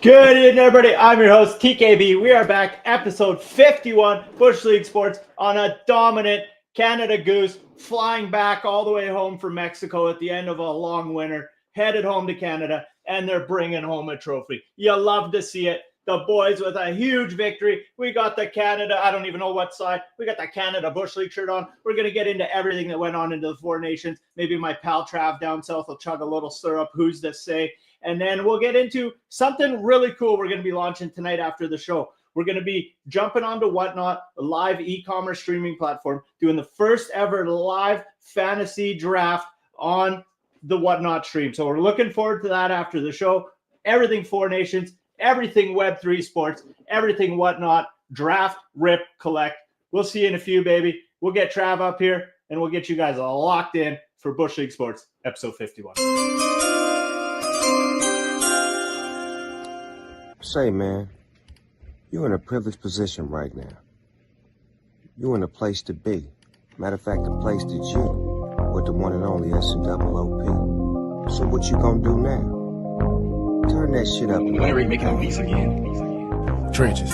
Good evening, everybody. I'm your host, TKB. We are back, episode 51, Bush League Sports, on a dominant Canada Goose, flying back all the way home from Mexico at the end of a long winter, headed home to Canada, and they're bringing home a trophy. You love to see it. The boys with a huge victory. We got the Canada, I don't even know what side. We got the Canada Bush League shirt on. We're going to get into everything that went on into the Four Nations. Maybe my pal Trav down south will chug a little syrup. Who's to say? And then we'll get into something really cool we're going to be launching tonight after the show. We're going to be jumping onto Whatnot, a live e-commerce streaming platform, doing the first ever live fantasy draft on the Whatnot stream. So we're looking forward to that after the show. Everything Four Nations, everything Web3 sports, everything Whatnot, draft, rip, collect. We'll see you in a few, baby. We'll get Trav up here, and we'll get you guys locked in for Bush League Sports, episode 51. Say, man, you're in a privileged position right now. You're in a place to be. Matter of fact, the place that you with the one and only SNOOP. So what you gonna do now? Turn that shit up. When are we making a Geese again? Trenches.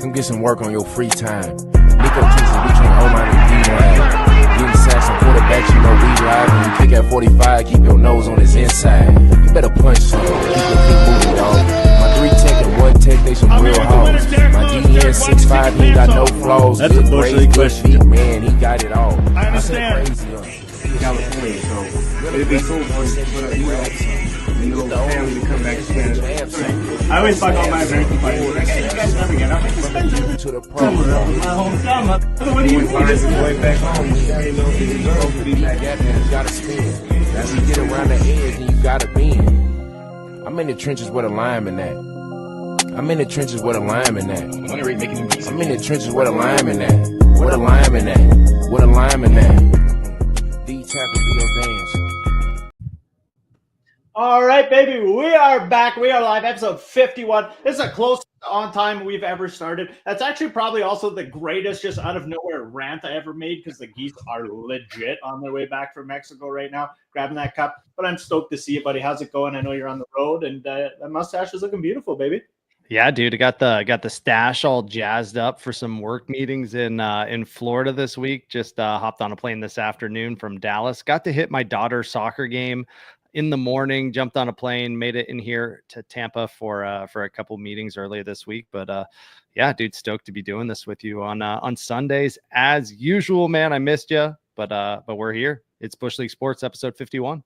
Come get some work on your free time. Nico teases, we can't hold on to D-line. Getting sacks and quarterbacks, you know we ride. When you kick at 45, keep your nose on his inside. You better punch some. Keep your feet moving, dog. My 3 tech and 1 tech, they some real hoes. My DN 6'5", he ain't got no flaws. That's a Bush League question. Feet, man, he got it all. I understand. Crazy on him. California, so it'd be cool for us to put up family to come back to Canada. I always fuck all my American buddies. Like, hey, you guys never get out. To the pro. My hometown. What do you Find mean? some way back home. You ain't know if you deserve to be back. You gotta spin. As you get around the edge, and you gotta bend. I'm in the trenches where the lineman at. I'm in the trenches where the lineman at. When are we making a Geese I'm in again? the trenches where the lineman at. Where the lineman at. Where the lineman at. D tackle be your dance. All right, baby, we are back. We are live, episode 51. This is a close on time we've ever started. That's actually probably also the greatest just out of nowhere rant I ever made because the Geese are legit on their way back from Mexico right now, grabbing that cup. But I'm stoked to see you, buddy. How's it going? I know you're on the road, and that mustache is looking beautiful, baby. Yeah, dude, I got the stash all jazzed up for some work meetings in Florida this week. Just hopped on a plane this afternoon from Dallas. Got to hit my daughter's soccer game in the morning. Jumped on a plane, made it in here to Tampa for a couple meetings earlier this week. But yeah, dude, stoked to be doing this with you on Sundays as usual, man. I missed you, but we're here. It's Bush League Sports, episode 51.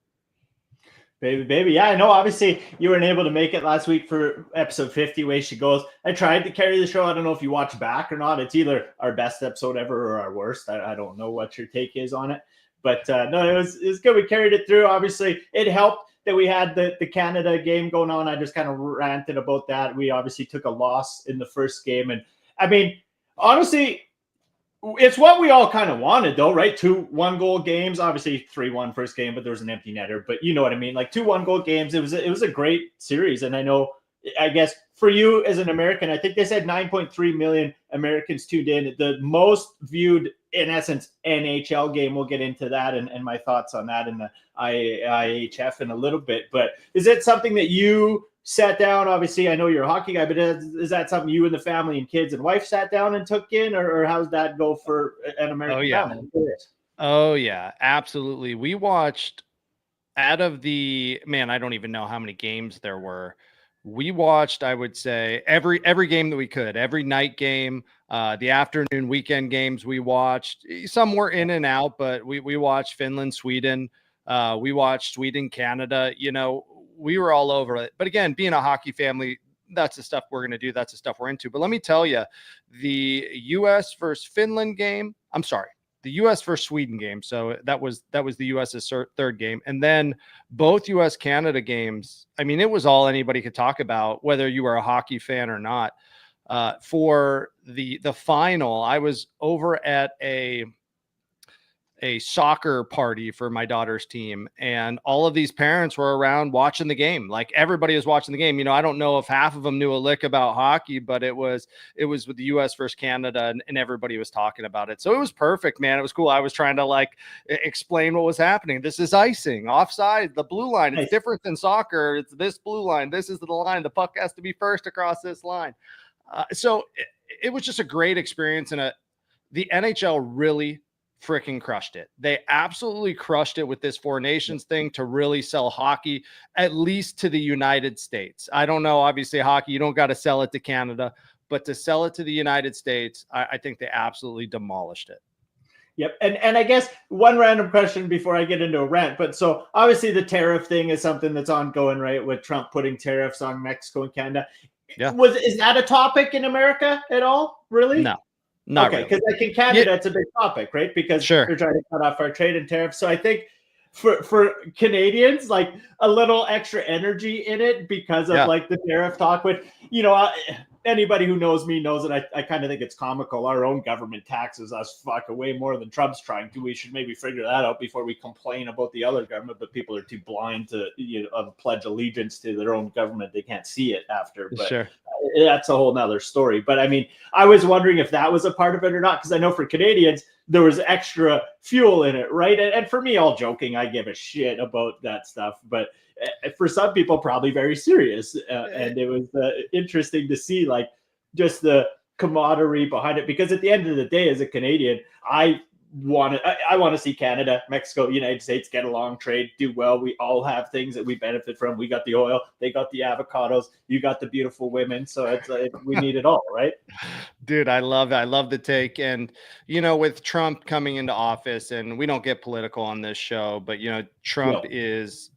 Baby. Yeah, I know. Obviously, you weren't able to make it last week for episode 50, way she goes. I tried to carry the show. I don't know if you watch back or not. It's either our best episode ever or our worst. I don't know what your take is on it. But no, it was good. We carried it through. Obviously, it helped that we had the Canada game going on. I just kind of ranted about that. We obviously took a loss in the first game. And, I mean, honestly, it's what we all kind of wanted, though, right? 2 1-goal games, obviously 3-1 first game, but there was an empty netter. But you know what I mean? Like 2 1-goal games. It was a great series, and I guess for you as an American, I think they said 9.3 million Americans tuned in. The most viewed, in essence, NHL game. We'll get into that and my thoughts on that in the IHF in a little bit. But is it something that you sat down? Obviously, I know you're a hockey guy, but is that something you and the family and kids and wife sat down and took in, or how's that go for an American family? Oh yeah, absolutely. We watched out of the, man, I don't even know how many games there were. We watched, I would say, every game that we could, every night game, the afternoon weekend games we watched. Some were in and out, but we watched Finland, Sweden. We watched Sweden, Canada. You know, we were all over it. But again, being a hockey family, that's the stuff we're going to do. That's the stuff we're into. But let me tell you, the U.S. versus Finland game, I'm sorry, the U.S. versus Sweden game. So that was the U.S.'s third game. And then both U.S.-Canada games, I mean, it was all anybody could talk about, whether you were a hockey fan or not. For the final, I was over at a a soccer party for my daughter's team, and all of these parents were around watching the game. Like everybody was watching the game. I don't know if half of them knew a lick about hockey, but it was with the US versus Canada, and everybody was talking about it. So it was perfect, man. It was cool. I was trying to like explain what was happening. This is icing, offside, the blue line. It's different than soccer. It's this blue line. This is the line. The puck has to be first across this line. So it was just a great experience, and the NHL really freaking crushed it. They absolutely crushed it with this Four Nations thing to really sell hockey, at least to the United States. I don't know, obviously hockey, you don't got to sell it to Canada, but to sell it to the United States, I think they absolutely demolished it. Yep. And I guess one random question before I get into a rant, but so obviously the tariff thing is something that's ongoing, right? With Trump putting tariffs on Mexico and Canada. Yeah. Is that a topic in America at all? Really? No. Not okay, really. because like in Canada, it's a big topic, right? Because they're trying to cut off our trade and tariffs. So I think for Canadians, like a little extra energy in it because of like the tariff talk. With anybody who knows me knows that I kind of think it's comical. Our own government taxes us fucking way more than Trump's trying to. We should maybe figure that out before we complain about the other government. But people are too blind to pledge allegiance to their own government. They can't see it after. But that's a whole nother story. But I mean, I was wondering if that was a part of it or not, because I know for Canadians there was extra fuel in it, right? And for me, all joking, I give a shit about that stuff, but for some people probably very serious, and it was interesting to see like just the camaraderie behind it, because at the end of the day, as a Canadian, I want to see Canada, Mexico, United States get along, trade, do well. We all have things that we benefit from. We got the oil, they got the avocados, you got the beautiful women, so it's we need it all, right? Dude, I love the take. And with Trump coming into office, and we don't get political on this show, but Trump is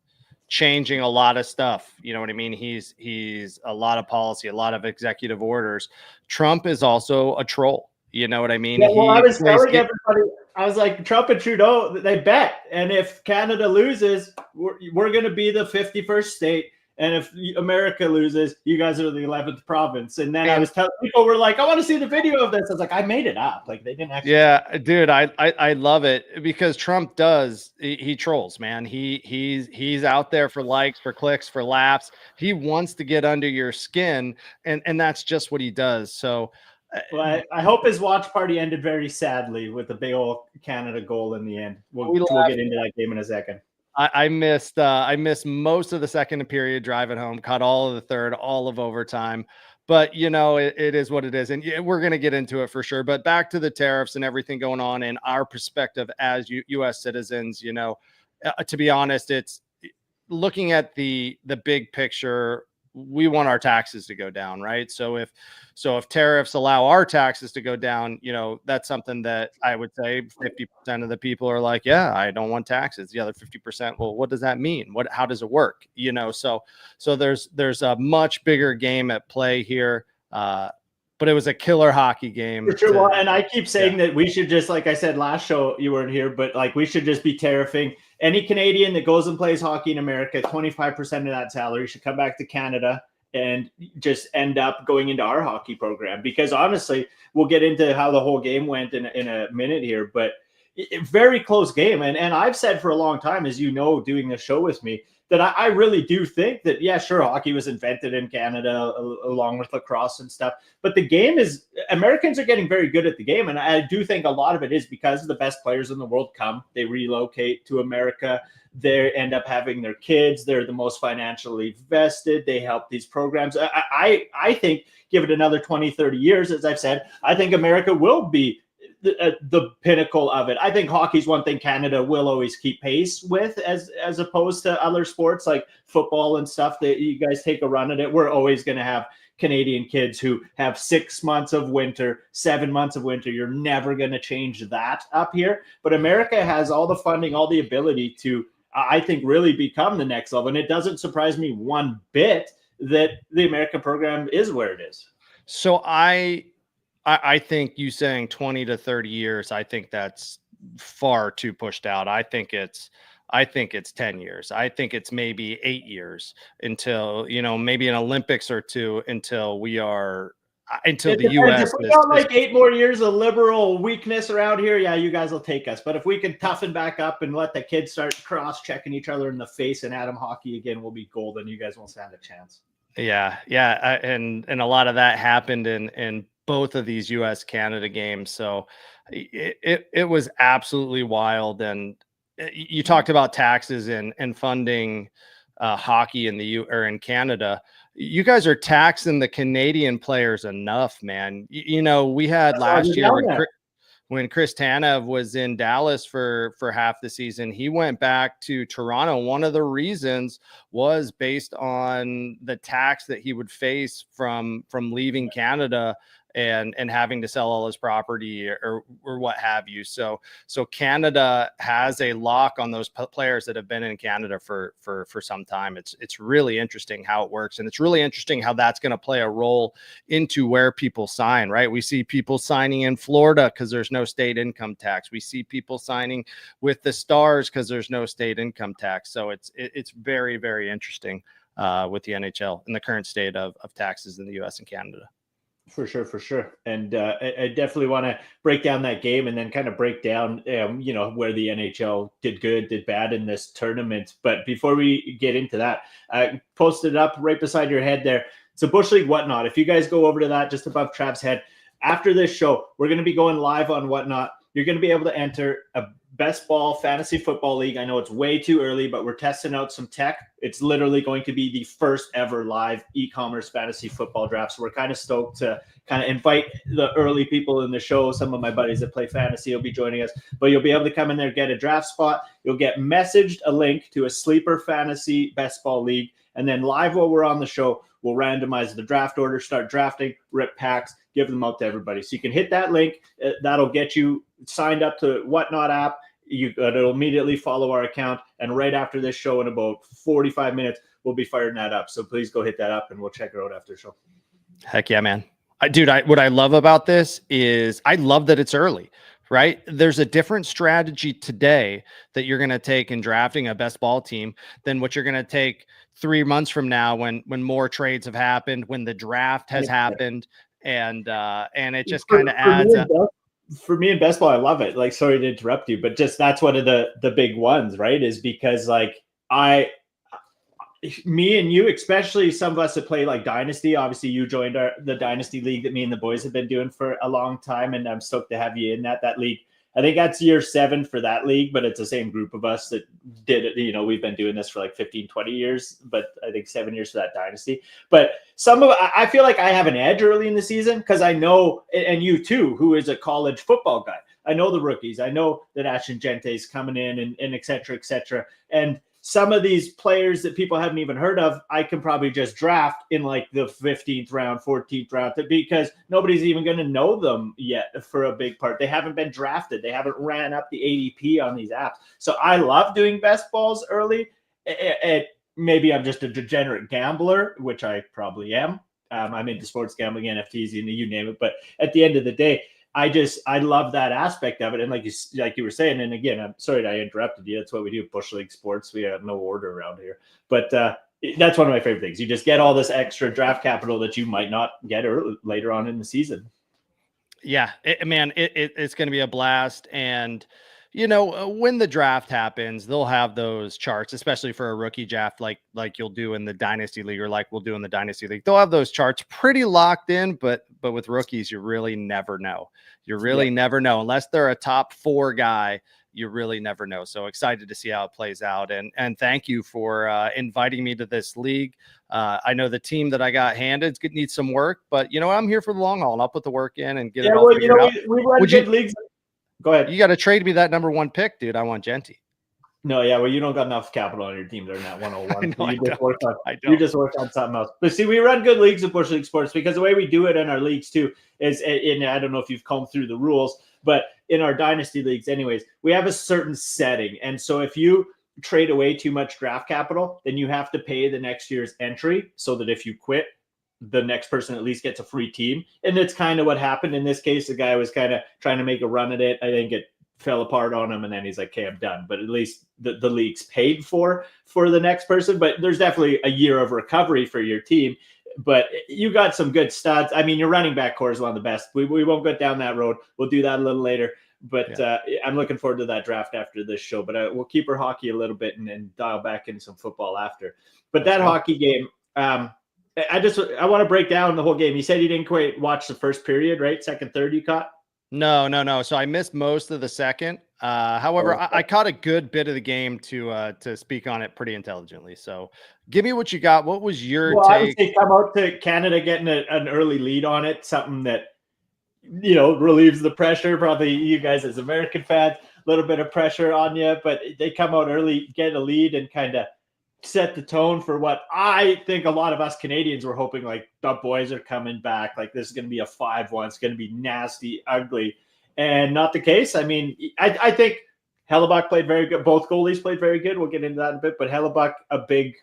changing a lot of stuff. You know what I mean? He's a lot of policy, a lot of executive orders. Trump is also a troll. You know what I mean? Yeah, well, I was telling everybody, I was like, Trump and Trudeau, they bet. And if Canada loses, we're going to be the 51st state. And if America loses, you guys are the 11th province. And then I was telling people, were like, I want to see the video of this. I was like, I made it up. Like, they didn't actually. Yeah, dude, I love it, because Trump he trolls, man. He's out there for likes, for clicks, for laughs. He wants to get under your skin, and that's just what he does. So well, I hope his watch party ended very sadly with the big old Canada goal in the end. We'll get into that game in a second. I missed most of the second period driving home, caught all of the third, all of overtime. But it is what it is, and we're going to get into it for sure. But back to the tariffs and everything going on, and our perspective as U.S. citizens. To be honest, it's looking at the big picture. We want our taxes to go down, right? So if tariffs allow our taxes to go down, that's something that I would say 50% of the people are like, yeah, I don't want taxes. The other 50%, well, what does that mean? How does it work? So there's a much bigger game at play here. But it was a killer hockey game. For sure. And I keep saying that we should just, like I said last show, you weren't here, but like we should just be tariffing any Canadian that goes and plays hockey in America. 25% of that salary should come back to Canada and just end up going into our hockey program. Because honestly, we'll get into how the whole game went in a minute here, but very close game. And I've said for a long time, as you know, doing this show with me, that I really do think that, yeah, sure, hockey was invented in Canada along with lacrosse and stuff. But the game Americans are getting very good at the game. And I do think a lot of it is because the best players in the world they relocate to America. They end up having their kids. They're the most financially vested. They help these programs. I think give it another 20, 30 years, as I've said, I think America will be the pinnacle of it. I think hockey's one thing Canada will always keep pace with, as opposed to other sports like football and stuff that you guys take a run at it. We're always going to have Canadian kids who have 6 months of winter, 7 months of winter. You're never going to change that up here. But America has all the funding, all the ability to, I think, really become the next level. And it doesn't surprise me one bit that the American program is where it is. So I think you saying 20 to 30 years, I think that's far too pushed out. I think it's 10 years. I think it's maybe 8 years until, maybe an Olympics or two until we are until It the depends. U.S. If we is, got like 8 more years of liberal weakness around here, yeah, you guys will take us. But if we can toughen back up and let the kids start cross-checking each other in the face and Adam hockey again, we'll be golden. You guys won't stand a chance. Yeah, and a lot of that happened in both of these U.S. Canada games. So it was absolutely wild. And you talked about taxes and funding hockey in the in Canada. You guys are taxing the Canadian players enough, man. You know, we had That's why last we're year down there. when Chris Tanev was in Dallas for half the season, he went back to Toronto. One of the reasons was based on the tax that he would face from leaving Canada and having to sell all his property or what have you. So Canada has a lock on those players that have been in Canada for some time. It's really interesting how it works. And it's really interesting how that's going to play a role into where people sign, right? We see people signing in Florida because there's no state income tax. We see people signing with the Stars because there's no state income tax. So it's very, very interesting with the NHL and the current state of taxes in the US and Canada. For sure. And I definitely want to break down that game and then kind of break down, where the NHL did good, did bad in this tournament. But before we get into that, I posted it up right beside your head there. It's a Bushleague Whatnot. If you guys go over to that just above Trav's head, after this show, we're going to be going live on Whatnot. You're going to be able to enter a best ball fantasy football league. I know it's way too early, but we're testing out some tech. It's literally going to be the first ever live e-commerce fantasy football draft. So we're kind of stoked to kind of invite the early people in the show. Some of my buddies that play fantasy will be joining us, but you'll be able to come in there, get a draft spot. You'll get messaged a link to a sleeper fantasy best ball league. And then live while we're on the show, we'll randomize the draft order, start drafting, rip packs, give them out to everybody. So you can hit that link. That'll get you signed up to Whatnot app. It'll immediately follow our account. And right after this show in about 45 minutes, we'll be firing that up. So please go hit that up and we'll check it out after the show. Heck yeah, man. What I love about this is I love that it's early, right? There's a different strategy today that you're going to take in drafting a best ball team than what you're going to take 3 months from now when more trades have happened, when the draft has happened. And it just kind of adds up. For me in best ball, I love it. Like, sorry to interrupt you, but just that's one of the big ones, right? Is because like me and you, especially some of us that play like Dynasty. Obviously, you joined the Dynasty League that me and the boys have been doing for a long time, and I'm stoked to have you in that league. I think that's year 7 for that league, but it's the same group of us that did it. You know, we've been doing this for like 15, 20 years, but I think 7 years for that Dynasty. But I feel like I have an edge early in the season because I know, and you too, who is a college football guy. I know the rookies. I know that Ashton Gente is coming in and et cetera, et cetera. And some of these players that people haven't even heard of, I can probably just draft in like the 15th round, 14th round, because nobody's even going to know them yet for a big part. They haven't been drafted. They haven't ran up the ADP on these apps. So I love doing best balls early. Maybe I'm just a degenerate gambler, which I probably am. I'm into sports gambling, NFTs, you name it. But at the end of the day, I love that aspect of it. And like you were saying, and again, I'm sorry that I interrupted you. That's what we do, Bush League Sports. We have no order around here. But that's one of my favorite things. You just get all this extra draft capital that you might not get later on in the season. Yeah, it's going to be a blast. And, you know, when the draft happens, they'll have those charts, especially for a rookie draft, like you'll do in the Dynasty League or like we'll do in the Dynasty League. They'll have those charts pretty locked in, but with rookies, you really never know. You really never know unless they're a top 4 guy. You really never know. So excited to see how it plays out. And thank you for inviting me to this league. I know the team that I got handed needs some work, but you know, I'm here for the long haul and I'll put the work in and get it all figured out. We run good leagues. Go ahead. You got to trade me that number 1 pick, dude. I want Gente. No, yeah, well, you don't got enough capital on your team during that 101. You just work on something else. But see, we run good leagues at Bush League Sports because the way we do it in our leagues too is, and I don't know if you've combed through the rules, but in our Dynasty leagues anyways, we have a certain setting. And so if you trade away too much draft capital, then you have to pay the next year's entry so that if you quit, the next person at least gets a free team. And that's kind of what happened in this case. The guy was kind of trying to make a run at it. I think it fell apart on him, and then he's like, okay, I'm done. But at least the league's paid for the next person. But there's definitely a year of recovery for your team. but you got some good studs. I mean, your running back core is one of the best. We won't go down that road. We'll do that a little later. But I'm looking forward to that draft after this show. But we'll keep our hockey a little bit and dial back into some football after. But that hockey game, I want to break down the whole game. You said you didn't quite watch the first period, right? Second, third you caught? No. So I missed most of the second. However, I caught a good bit of the game to speak on it pretty intelligently. So give me what you got. What was your take? I would say come out to Canada getting an early lead on it, something that, relieves the pressure. Probably you guys as American fans, a little bit of pressure on you, but they come out early, get a lead, and kind of set the tone for what I think a lot of us Canadians were hoping, like the boys are coming back. Like this is going to be a 5-1. It's going to be nasty, ugly, and not the case. I mean, I think Hellebuck played very good. Both goalies played very good. We'll get into that in a bit, but Hellebuck, a big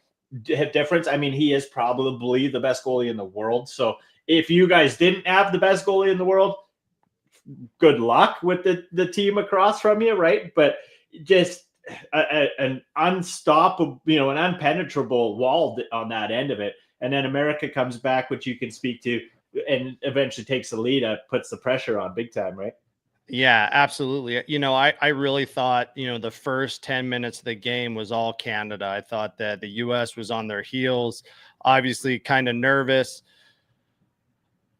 difference. I mean, he is probably the best goalie in the world. So if you guys didn't have the best goalie in the world, good luck with the team across from you, right? But just an unstoppable, an unpenetrable wall on that end of it. And then America comes back, which you can speak to, and eventually takes the lead, puts the pressure on big time, right? Yeah, absolutely. I really thought, the first 10 minutes of the game was all Canada. I thought that the U.S. was on their heels, obviously kind of nervous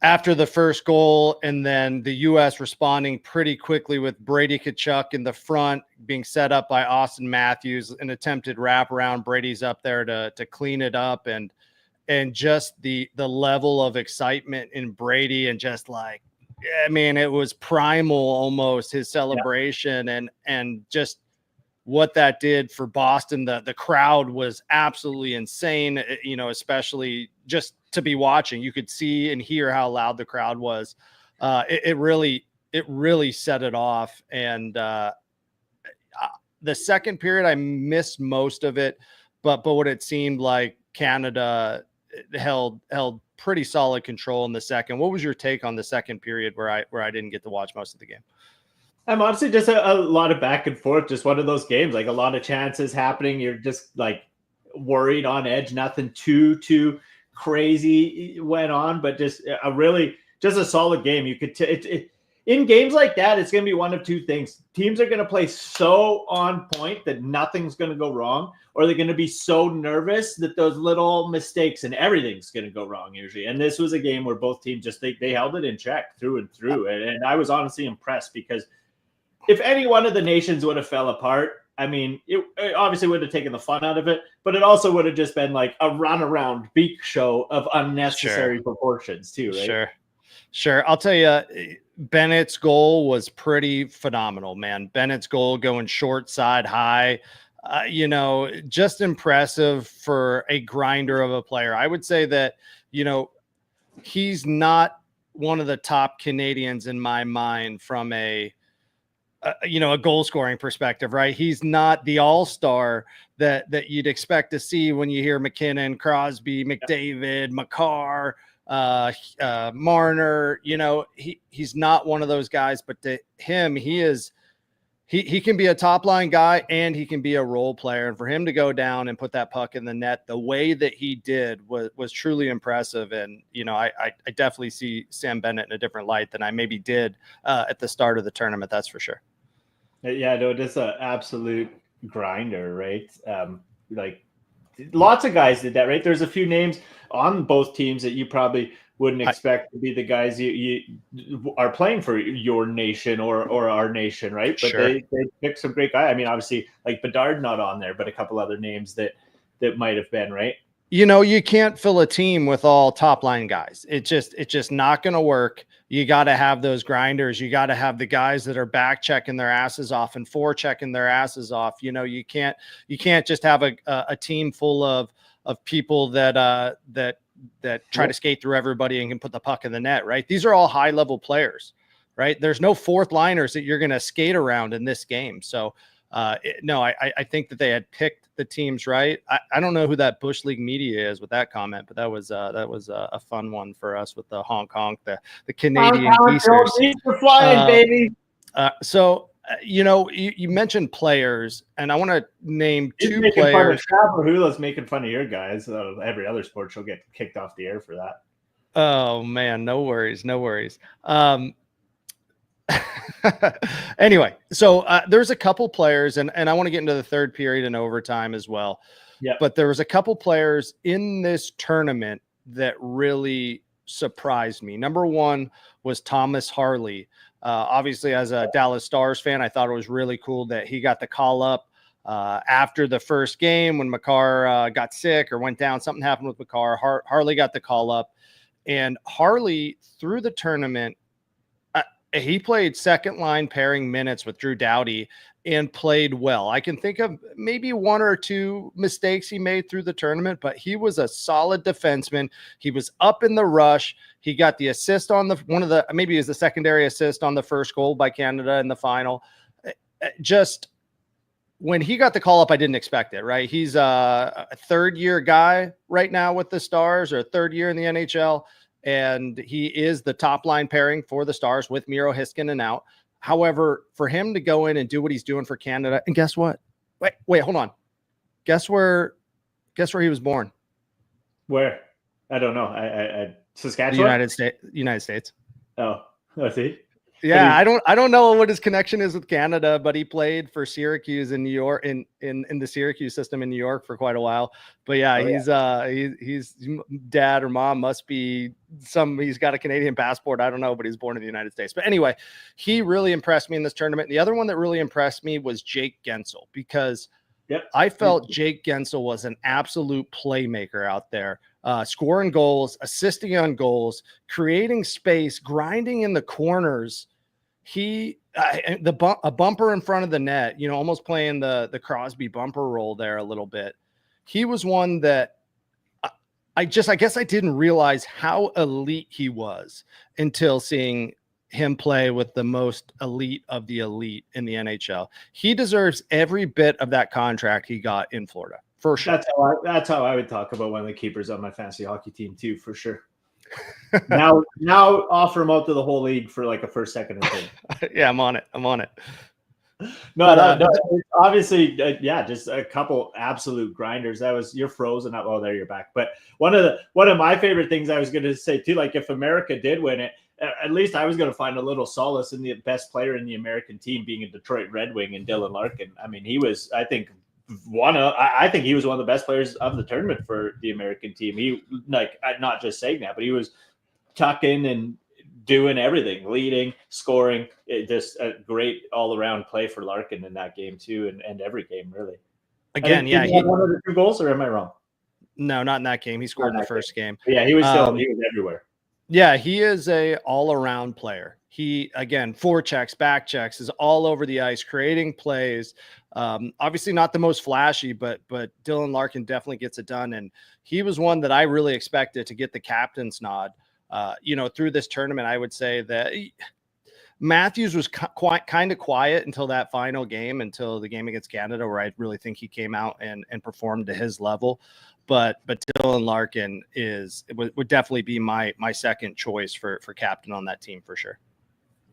after the first goal, and then the U.S. responding pretty quickly with Brady Tkachuk in the front being set up by Austin Matthews, an attempted wraparound. Brady's up there to clean it up, and just the level of excitement in Brady, and just like, I mean, it was primal almost, his celebration, and just what that did for Boston. The crowd was absolutely insane, especially just to be watching. You could see and hear how loud the crowd was. It really set it off. And the second period, I missed most of it, but what it seemed like Canada held pretty solid control in the second. What was your take on the second period where I didn't get to watch most of the game? I'm honestly just a lot of back and forth. Just one of those games, like a lot of chances happening. You're just like worried, on edge. Nothing too crazy went on, but just a solid game. You could in games like that, it's going to be one of two things. Teams are going to play so on point that nothing's going to go wrong, or they're going to be so nervous that those little mistakes and everything's going to go wrong usually. And this was a game where both teams just they held it in check through and through. And I was honestly impressed, because if any one of the nations would have fell apart, I mean, it obviously would have taken the fun out of it, but it also would have just been like a runaround beak show of unnecessary proportions too, right? Sure. I'll tell you, Bennett's goal was pretty phenomenal, man. Bennett's goal going short side high, just impressive for a grinder of a player. I would say that, he's not one of the top Canadians in my mind from a goal scoring perspective, right? He's not the all-star that you'd expect to see when you hear McKinnon, Crosby, McDavid, Makar, Marner. He's not one of those guys, but to him, he can be a top line guy and he can be a role player. And for him to go down and put that puck in the net the way that he did was truly impressive. And, I definitely see Sam Bennett in a different light than I maybe did at the start of the tournament. That's for sure. Yeah, no, just an absolute grinder, right? Like lots of guys did that, right? There's a few names on both teams that you probably wouldn't expect to be the guys you are playing for your nation or our nation, right? But they picked some great guys. I mean, obviously, like Bedard not on there, but a couple other names that might have been, right? You can't fill a team with all top line guys. It's just not going to work. You got to have those grinders. You got to have the guys that are back checking their asses off and fore checking their asses off. You can't just have a team full of people that try to skate through everybody and can put the puck in the net, right? These are all high level players, right? There's no fourth liners that you're going to skate around in this game. So I think that they had picked the teams right. I don't know who that Bushleague media is with that comment, but that was a fun one for us with the honk, the Canadian Geese. Geese are flying, baby. So You mentioned players, and I want to name He's two making players. fun of Hula's making fun of your guys. Every other sport, she'll get kicked off the air for that. Oh man, no worries, no worries. Anyway, so there's a couple players, and I want to get into the third period and overtime as well. Yeah, But there was a couple players in this tournament that really surprised me. Number one was Thomas Harley. Obviously, as a Dallas Stars fan, I thought it was really cool that he got the call up after the first game when Makar got sick or went down. Something happened with Makar. Harley got the call up, and Harley through the tournament, he played second line pairing minutes with Drew Doughty and played well. I can think of maybe one or two mistakes he made through the tournament, but he was a solid defenseman. He was up in the rush. He got the assist on maybe it was the secondary assist on the first goal by Canada in the final. Just when he got the call up, I didn't expect it, right? He's a third-year guy right now with the Stars, or a third year in the NHL. And he is the top line pairing for the Stars with Miro Heiskanen out. However, for him to go in and do what he's doing for Canada, and guess what? Wait, hold on. Guess where he was born? Where? I don't know. I Saskatchewan, United States. Oh, let's see. Yeah, I don't know what his connection is with Canada, but he played for Syracuse in New York, in the Syracuse system in New York for quite a while. But yeah, he's dad or mom must be he's got a Canadian passport. I don't know, but he's born in the United States. But anyway, he really impressed me in this tournament. The other one that really impressed me was Jake Gensel, because I felt Jake Gensel was an absolute playmaker out there, scoring goals, assisting on goals, creating space, grinding in the corners. He a bumper in front of the net, almost playing the Crosby bumper role there a little bit. He was one that I guess I didn't realize how elite he was until seeing him play with the most elite of the elite in the NHL. He deserves every bit of that contract he got in Florida, for sure. That's how I would talk about one of the keepers on my fantasy hockey team too, for sure. now offer him out to the whole league for like a first, second, or third. Yeah, I'm on it. No, obviously, just a couple absolute grinders. You're frozen up. Oh, there you're back. But one of my favorite things I was going to say too, like if America did win it, at least I was going to find a little solace in the best player in the American team being a Detroit Red Wing and Dylan Larkin. I mean, he was, I think he was one of the best players of the tournament for the American team. He, like, not just saying that, but he was tucking and doing everything, leading, scoring. Just a great all-around play for Larkin in that game too, and every game really. Again, yeah, he had one of the 2 goals, or am I wrong? No, not in that game. He scored in the first game. Yeah, he was everywhere. Yeah, he is a all-around player. He, again, forechecks, back checks, is all over the ice, creating plays. Obviously not the most flashy, but Dylan Larkin definitely gets it done. And he was one that I really expected to get the captain's nod. Through this tournament, I would say that Matthews was kind of quiet until that final game, until the game against Canada, where I really think he came out and performed to his level. But Dylan Larkin would definitely be my second choice for captain on that team for sure.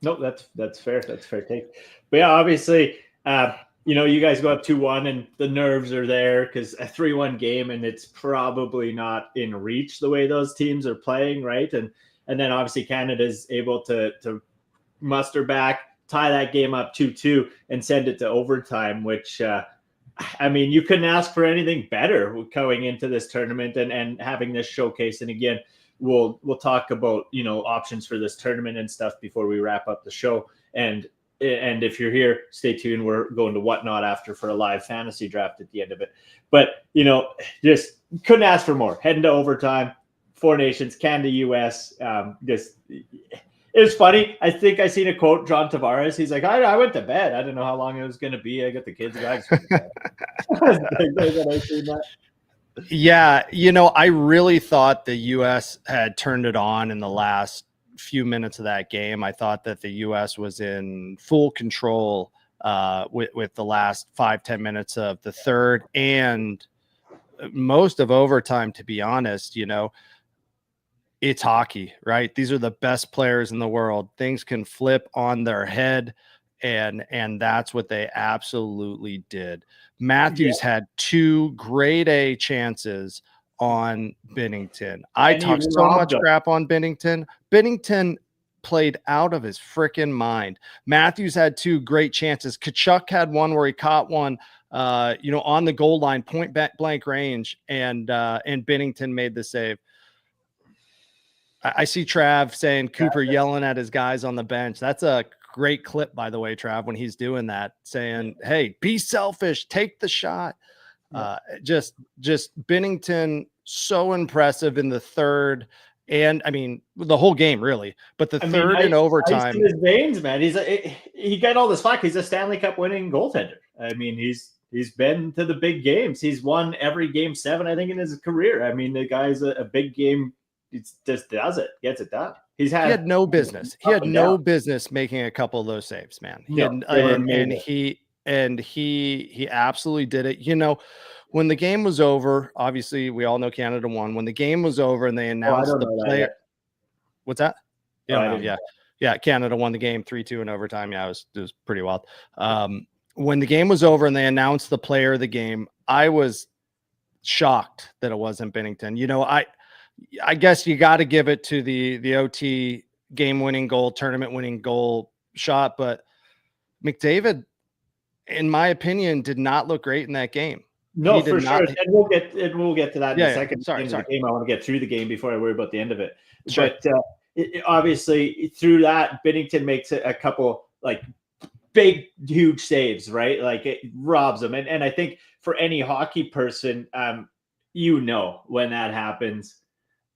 No, that's fair. That's fair take. But yeah, obviously, you guys go up 2-1 and the nerves are there because a 3-1 game and it's probably not in reach the way those teams are playing, right? And then obviously Canada's able to muster back, tie that game up 2-2 and send it to overtime, which you couldn't ask for anything better going into this tournament and having this showcase. And again, we'll talk about options for this tournament and stuff before we wrap up the show. And if you're here, stay tuned. We're going to Whatnot after for a live fantasy draft at the end of it. But just couldn't ask for more. Heading to overtime, 4 nations, Canada, US. It was funny. I think I seen a quote, John Tavares. He's like, I went to bed. I didn't know how long it was going to be. I got the kids' bags. Yeah, I really thought the U.S. had turned it on in the last few minutes of that game. I thought that the U.S. was in full control with the last 5-10 minutes of the third and most of overtime, to be honest. It's hockey, right? These are the best players in the world. Things can flip on their head And that's what they absolutely did. Matthews had 2 grade A chances on Binnington. I And he talked so much robbed him. crap on Binnington. Binnington played out of his freaking mind. Matthews had 2 great chances. Kachuk had one where he caught one, on the goal line, point blank range, and Binnington made the save. I see Trav saying Cooper yelling at his guys on the bench. That's a great clip, by the way, Trav, when he's doing that, saying, "Hey, be selfish, take the shot." Just Binnington, so impressive in the third, and I mean the whole game really, but the third in overtime. Ice in his veins, man. He got all this flack. He's a Stanley Cup winning goaltender. I mean, he's been to the big games. He's won every game 7, I think, in his career. I mean, the guy's a big game. He just does it, gets it done. He had no business. He had no business making a couple of those saves, man. He absolutely did it. When the game was over, obviously we all know Canada won. When the game was over and they announced the player, what's that? Yeah, Canada won the game 3-2 in overtime. Yeah, it was pretty wild. When the game was over and they announced the player of the game, I was shocked that it wasn't Binnington. I guess you got to give it to the OT game-winning goal, tournament-winning goal shot, but McDavid, in my opinion, did not look great in that game. No, for sure. And we'll get to that in a second. Sorry. The game. I want to get through the game before I worry about the end of it. Sure. But obviously, through that, Binnington makes a couple like big, huge saves, right? Like it robs them. And I think for any hockey person, when that happens,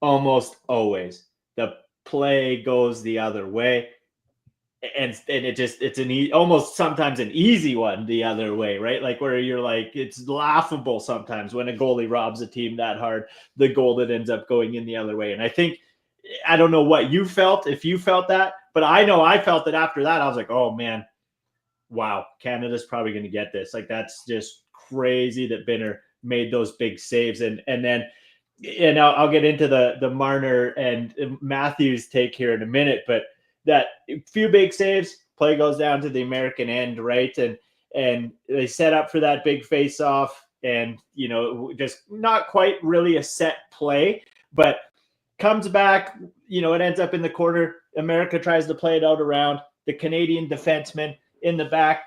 almost always the play goes the other way, and it's almost sometimes an easy one the other way, right? Like where you're like, it's laughable sometimes when a goalie robs a team that hard, the goal that ends up going in the other way. And I don't know what you felt, if you felt that, but I know I felt it after that. I was like, oh man, wow, Canada's probably going to get this. Like that's just crazy that Binner made those big saves. And then I'll get into the Marner and Matthews take here in a minute, but that few big saves, play goes down to the American end, right? And they set up for that big face-off, and just not quite really a set play, but comes back, it ends up in the corner. America tries to play it out around the Canadian defenseman in the back,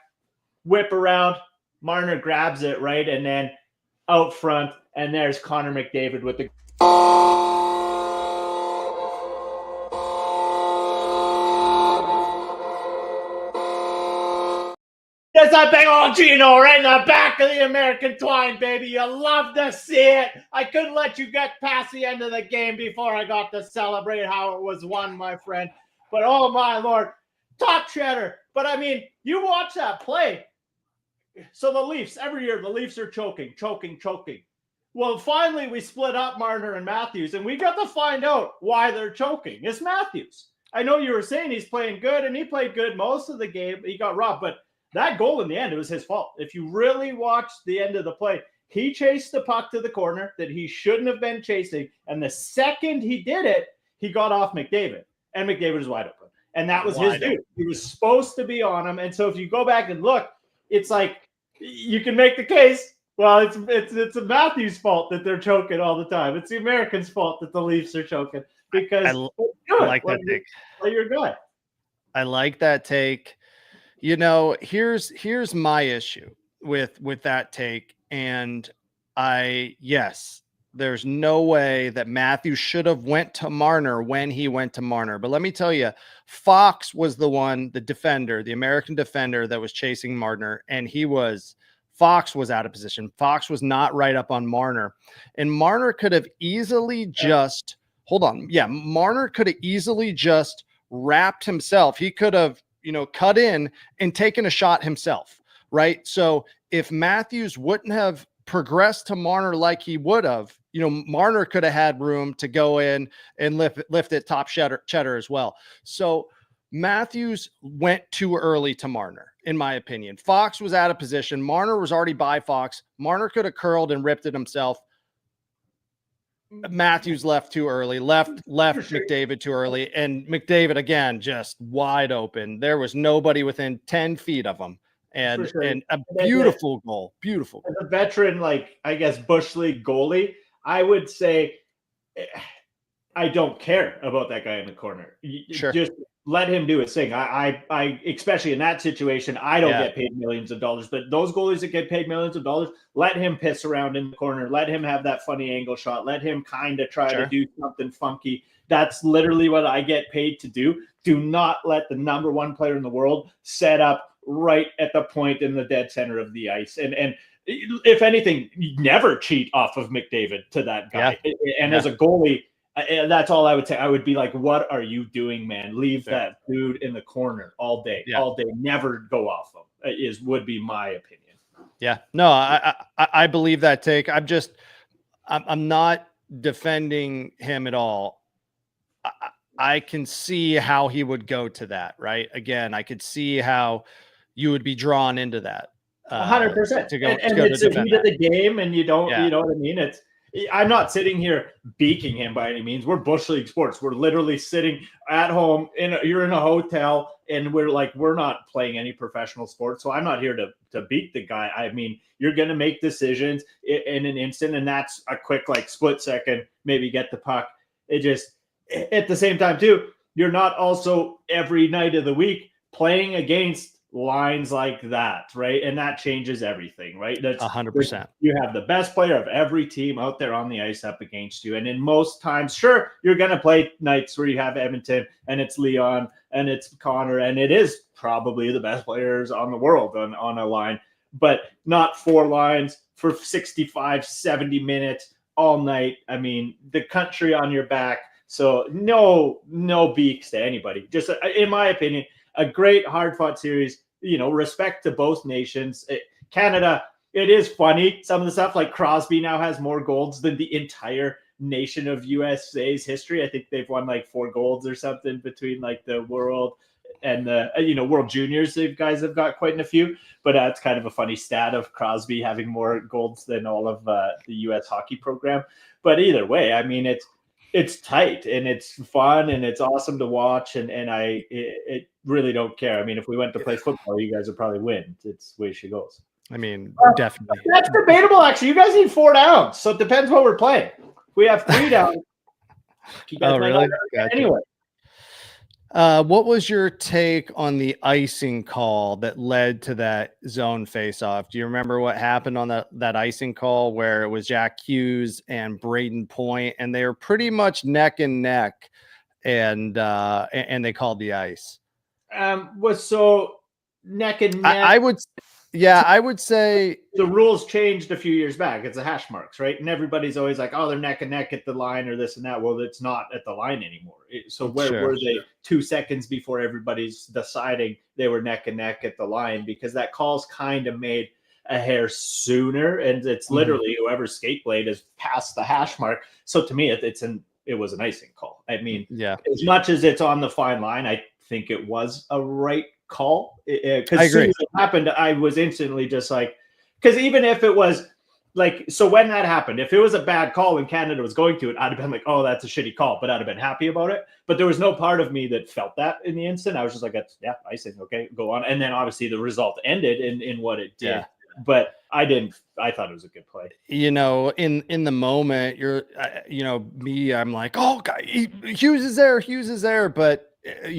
whip around, Marner grabs it, right? And then out front, and there's Connor McDavid with the There's that big old Gino right in the back of the American twine, baby. You love to see it. I couldn't let you get past the end of the game before I got to celebrate how it was won, my friend. But oh my Lord, top shredder. But I mean, you watch that play. So the Leafs, every year, the Leafs are choking. Well, finally, we split up Marner and Matthews, and we got to find out why they're choking. It's Matthews. I know you were saying he's playing good, and he played good most of the game. He got robbed, but that goal in the end, it was his fault. If you really watched the end of the play, he chased the puck to the corner that he shouldn't have been chasing, and the second he did it, he got off McDavid, and McDavid was wide open. And that was his dude. He was supposed to be on him, and so if you go back and look, it's like you can make the case, well, it's a Matthews' fault that they're choking all the time. It's the Americans' fault that the Leafs are choking because I like that take. Play your guy. I like that take. Here's my issue with that take. And there's no way that Matthews should have went to Marner when he went to Marner. But let me tell you, Fox was the defender, the American defender that was chasing Marner, and Fox was out of position. Fox was not right up on Marner, and Marner could have easily Marner could have easily just wrapped himself. He could have, cut in and taken a shot himself, right? So if Matthews wouldn't have progressed to Marner like he would have, Marner could have had room to go in and lift it top cheddar as well. So Matthews went too early to Marner, in my opinion. Fox was out of position. Marner was already by Fox. Marner could have curled and ripped it himself. Matthews left too early, left sure. McDavid too early, and McDavid again just wide open. There was nobody within 10 feet of him, For and sure. a beautiful goal, beautiful. As a veteran, like I guess Bushleague goalie, I would say I don't care about that guy in the corner. Sure. Just let him do his thing. I especially in that situation, I don't get paid millions of dollars, but those goalies that get paid millions of dollars, let him piss around in the corner. Let him have that funny angle shot. Let him kind of try to do something funky. That's literally what I get paid to do. Do not let the number one player in the world set up right at the point in the dead center of the ice. And if anything, never cheat off of McDavid to that guy. And as a goalie, that's all I would say. I would be like, what are you doing, man? Leave that dude in the corner all day. Never go off him would be my opinion. Yeah, no, I believe that take. I'm not defending him at all. I can see how he would go to that, right? Again, I could see how you would be drawn into that. 100%. To go, and to go it's to the heat of the game, and you don't, Yeah. you know what I mean? I'm not sitting here beaking him by any means. We're Bush League Sports. We're literally sitting at home you're in a hotel, and we're not playing any professional sports. So I'm not here to beat the guy. I mean, you're going to make decisions in an instant, and that's a quick, like, split second, maybe get the puck. It just, at the same time too, you're not also every night of the week playing against lines like that, right? And that changes everything, right? That's 100%. You have the best player of every team out there on the ice up against you. And in most times, sure, you're going to play nights where you have Edmonton and it's Leon and it's Connor, and it is probably the best players on the world on a line, but not four lines for 65, 70 minutes all night. I mean, the country on your back. So no beaks to anybody. Just in my opinion, a great hard-fought series, respect to both nations. Canada, it is funny, some of the stuff, like Crosby now has more golds than the entire nation of USA's history. I think they've won like 4 golds or something between like the World and the World Juniors. These guys have got quite a few, but it's kind of a funny stat of Crosby having more golds than all of the US hockey program. But either way, I mean, it's tight and it's fun and it's awesome to watch, and I really don't care. I mean, if we went to play football, you guys would probably win. It's the way she goes. I mean, definitely. That's debatable, actually. You guys need 4 downs, so it depends what we're playing. If we have 3 downs. Really? Gotcha. Anyway. What was your take on the icing call that led to that zone face-off? Do you remember what happened on that icing call where it was Jack Hughes and Braden Point, and they were pretty much neck and neck, and they called the ice? Was so neck and neck. I would say the rules changed a few years back. It's the hash marks, right? And everybody's always like, oh, they're neck and neck at the line or this and that. Well, it's not at the line anymore. So where were they 2 seconds before everybody's deciding they were neck and neck at the line? Because that call's kind of made a hair sooner, and it's literally whoever's skate blade is past the hash mark. So to me, it was an icing call. I mean, as much as it's on the fine line, I think it was a right call. Because as soon as it happened, I was instantly just like, because even if it was like, so when that happened, if it was a bad call and Canada was going to it, I'd have been like, oh, that's a shitty call, but I'd have been happy about it. But there was no part of me that felt that in the instant. I was just like, icing, okay, go on. And then obviously the result ended in what it did. But I thought it was a good play. In the moment, I'm like, oh, God, Hughes is there. But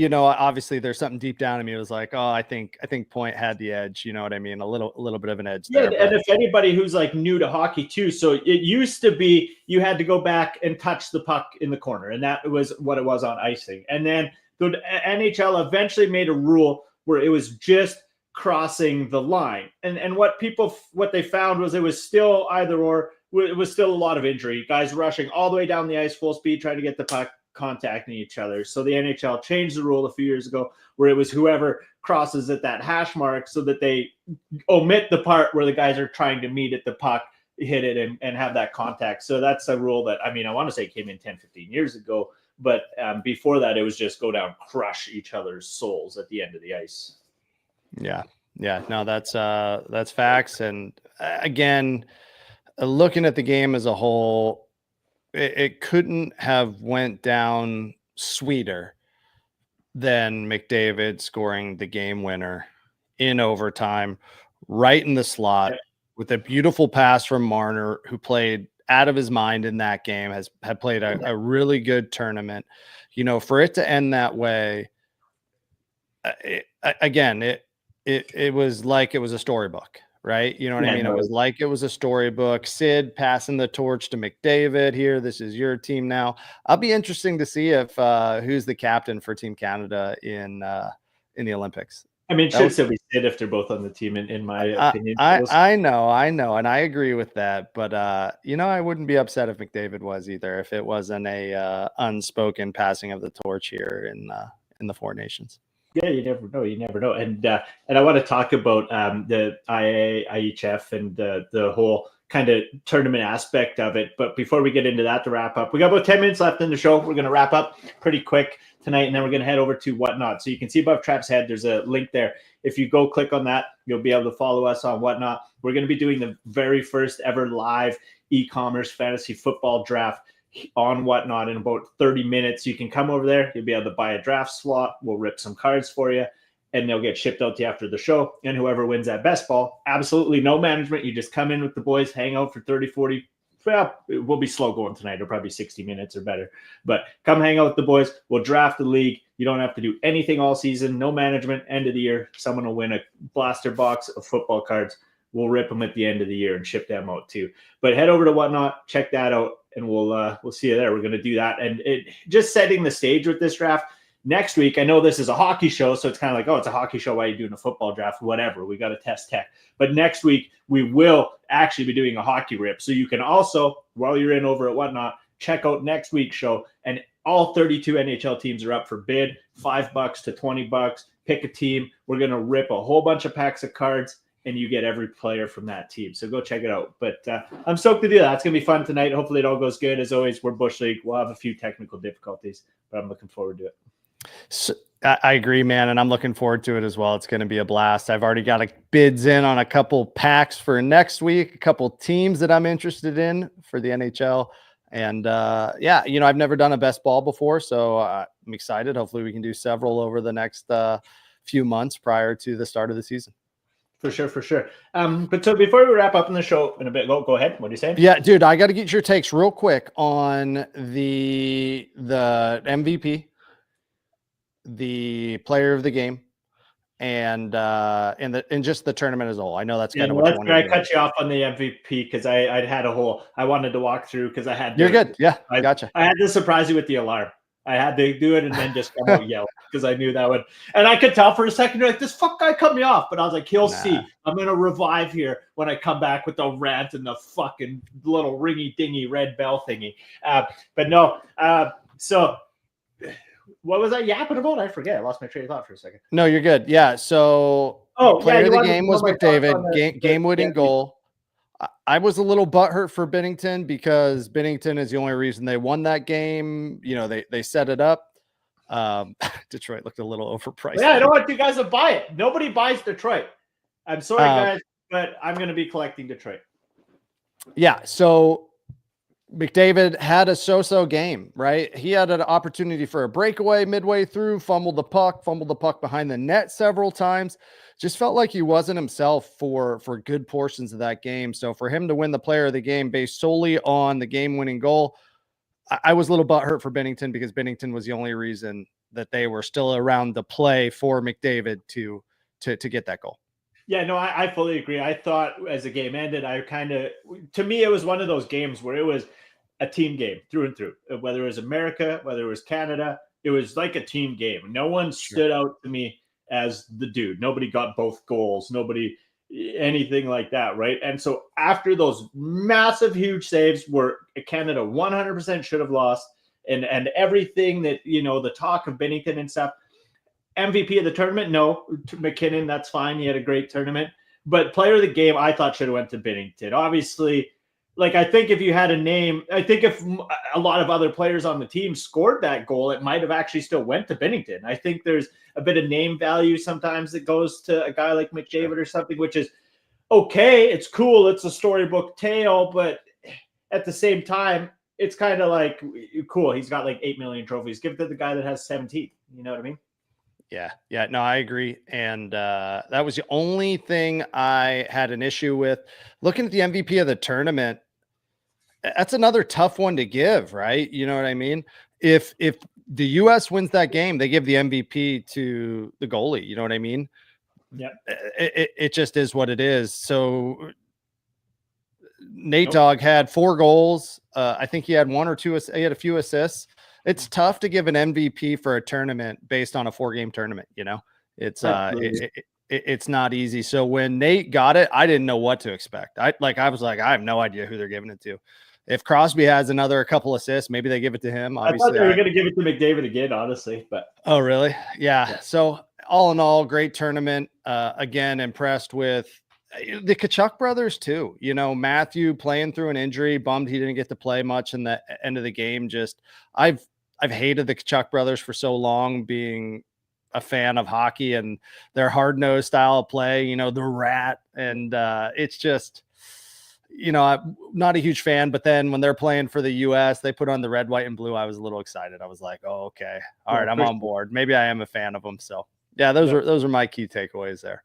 obviously there's something deep down in me. It was like, oh, I think Point had the edge. You know what I mean? A little bit of an edge there. And if anybody who's like new to hockey too, so it used to be you had to go back and touch the puck in the corner, and that was what it was on icing. And then the NHL eventually made a rule where it was just crossing the line. And what they found was it was still either or. It was still a lot of injury. Guys rushing all the way down the ice full speed trying to get the puck, contacting each other. So the NHL changed the rule a few years ago where it was whoever crosses at that hash mark, so that they omit the part where the guys are trying to meet at the puck, hit it and have that contact. So that's a rule that, I mean, I want to say came in 10, 15 years ago, but before that it was just go down, crush each other's souls at the end of the ice. Yeah. No, that's facts. And again, looking at the game as a whole, it couldn't have went down sweeter than McDavid scoring the game winner in overtime, right in the slot with a beautiful pass from Marner, who played out of his mind in that game, had played a really good tournament. You know, for it to end that way, it was like it was a storybook, right? You know what I mean? It was like it was a storybook. Sid passing the torch to McDavid here. This is your team now. I'll be interesting to see if who's the captain for Team Canada in the Olympics. I mean, it should still be Sid if they're both on the team, in my opinion. I know, and I agree with that. But you know, I wouldn't be upset if McDavid was either, if it wasn't a unspoken passing of the torch here in the Four Nations. Yeah, you never know. You never know. And I want to talk about the IHF and the whole kind of tournament aspect of it. But before we get into that, to wrap up, we got about 10 minutes left in the show. We're going to wrap up pretty quick tonight, and then we're going to head over to Whatnot. So you can see above Trap's head, there's a link there. If you go click on that, you'll be able to follow us on Whatnot. We're going to be doing the very first ever live e-commerce fantasy football draft on Whatnot in about 30 minutes. You can come over there. You'll be able to buy a draft slot. We'll rip some cards for you, and they'll get shipped out to you after the show. And whoever wins that best ball, absolutely no management. You just come in with the boys, hang out for 30, 40. Well, we'll be slow going tonight. It'll probably be 60 minutes or better. But come hang out with the boys. We'll draft the league. You don't have to do anything all season. No management. End of the year, someone will win a blaster box of football cards. We'll rip them at the end of the year and ship them out too. But head over to Whatnot, check that out, and we'll see you there. We're going to do that. And it just setting the stage with this draft. Next week, I know this is a hockey show, so it's kind of like, oh, it's a hockey show. Why are you doing a football draft? Whatever. We got to test tech. But next week, we will actually be doing a hockey rip. So you can also, while you're in over at Whatnot, check out next week's show. And all 32 NHL teams are up for bid, $5 to $20. Pick a team. We're going to rip a whole bunch of packs of cards, and you get every player from that team. So go check it out. But I'm stoked to do that. It's going to be fun tonight. Hopefully it all goes good. As always, we're Bush League. We'll have a few technical difficulties, but I'm looking forward to it. So, I agree, man, and I'm looking forward to it as well. It's going to be a blast. I've already got bids in on a couple packs for next week, a couple teams that I'm interested in for the NHL. And yeah, you know, I've never done a best ball before, so I'm excited. Hopefully we can do several over the next few months prior to the start of the season. For sure, for sure. But so before we wrap up in the show in a bit, go ahead. What are you saying? Yeah, dude, I got to get your takes real quick on the MVP, the player of the game, and just the tournament as a whole. I know that's kind of what you want to do. I cut you off on the MVP because I wanted to walk through because I had. You're good. Yeah, gotcha. I had to surprise you with the alarm. I had to do it and then just come out yell because I knew that would. And I could tell for a second, you're like, this fuck guy cut me off. But I was like, he'll see. I'm going to revive here when I come back with the rant and the fucking little ringy dingy red bell thingy. But no. So what was I yapping about? I forget. I lost my train of thought for a second. No, you're good. Yeah. So player of the game was McDavid, game-winning goal. I was a little butthurt for Binnington because Binnington is the only reason they won that game. You know, they set it up. Detroit looked a little overpriced. Yeah, I don't want you guys to buy it. Nobody buys Detroit. I'm sorry, guys, but I'm going to be collecting Detroit. Yeah, so McDavid had a so-so game, right? He had an opportunity for a breakaway midway through, fumbled the puck behind the net several times. Just felt like he wasn't himself for good portions of that game. So for him to win the player of the game based solely on the game-winning goal, I was a little butthurt for Binnington because Binnington was the only reason that they were still around the play for McDavid to get that goal. Yeah, no, I fully agree. I thought as the game ended, to me, it was one of those games where it was a team game through and through. Whether it was America, whether it was Canada, it was like a team game. No one stood out to me as the dude. Nobody got both goals. Nobody anything like that, right? And so after those massive, huge saves where Canada 100% should have lost, and everything that, you know, the talk of Binnington and stuff, MVP of the tournament, no. McKinnon, that's fine. He had a great tournament. But player of the game, I thought should have went to Binnington. Obviously, like, I think if you had a name, I think if a lot of other players on the team scored that goal, it might have actually still went to Binnington. I think there's a bit of name value sometimes that goes to a guy like McDavid or something, which is okay. It's cool. It's a storybook tale. But at the same time, it's kind of like, cool, he's got like 8 million trophies. Give it to the guy that has 17. You know what I mean? Yeah. No, I agree. And that was the only thing I had an issue with. Looking at the MVP of the tournament, that's another tough one to give, right? You know what I mean? If the US wins that game, they give the MVP to the goalie. You know what I mean? Yeah. It just is what it is. So Nate Dogg had 4 goals. I think he had 1 or 2. He had a few assists. It's tough to give an MVP for a tournament based on a 4-game tournament. You know, it's it's not easy. So when Nate got it, I didn't know what to expect. I was like, I have no idea who they're giving it to. If Crosby has a couple assists, maybe they give it to him. Obviously, I thought they were going to give it to McDavid again, honestly. But oh, really? Yeah. So all in all, great tournament. Again, impressed with the Tkachuk brothers too. You know, Matthew playing through an injury, bummed he didn't get to play much in the end of the game. Just I've hated the Tkachuk brothers for so long, being a fan of hockey and their hard-nosed style of play, you know, the rat. And it's just, you know, I'm not a huge fan, but then when they're playing for the US, they put on the red, white, and blue. I was a little excited. I was like, oh, okay. All right, I'm on board. Maybe I am a fan of them. So yeah, those are my key takeaways there.